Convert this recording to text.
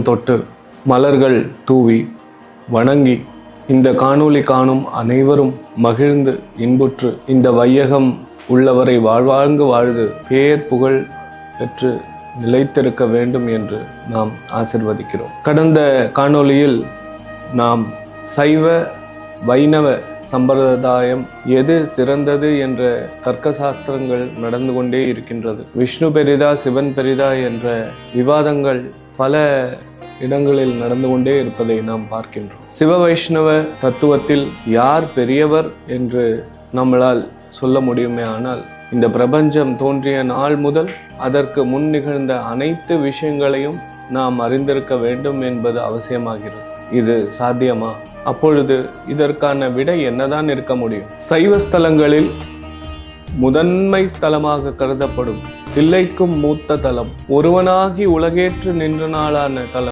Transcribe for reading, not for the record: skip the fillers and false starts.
தொட்டு மலர்கள் தூவி வணங்கி இந்த காணொளி காணும் அனைவரும் மகிழ்ந்து இன்புற்று இந்த வையகம் உள்ளவரை வாழ்வாங்கு வாழ்ந்து பேர் புகழ் பெற்று நிலைத்திருக்க வேண்டும் என்று நாம் ஆசிர்வதிக்கிறோம். கடந்த காணொளியில் நாம் சைவ வைணவ சம்பிரதாயம் எது சிறந்தது என்ற தர்க்க சாஸ்திரங்கள் நடந்து கொண்டே இருக்கின்றது. விஷ்ணு பெரிதா சிவன் பெரிதா என்ற விவாதங்கள் பல இடங்களில் நடந்து கொண்டே இருப்பதை நாம் பார்க்கின்றோம். சிவ வைஷ்ணவ தத்துவத்தில் யார் பெரியவர் என்று நம்மளால் சொல்ல முடியுமே, ஆனால் இந்த பிரபஞ்சம் தோன்றிய நாள் முதல் அதற்கு முன் நிகழ்ந்த அனைத்து விஷயங்களையும் நாம் அறிந்திருக்க வேண்டும் என்பது அவசியமாகிறது. இது சாத்தியமா? அப்பொழுது இதற்கான விடை என்னதான் இருக்க முடியும்? சைவ ஸ்தலங்களில் முதன்மை ஸ்தலமாக கருதப்படும் தில்லைக்கும் மூத்த தலம், ஒருவனாகி உலகேற்று நின்ற நாளான தலம்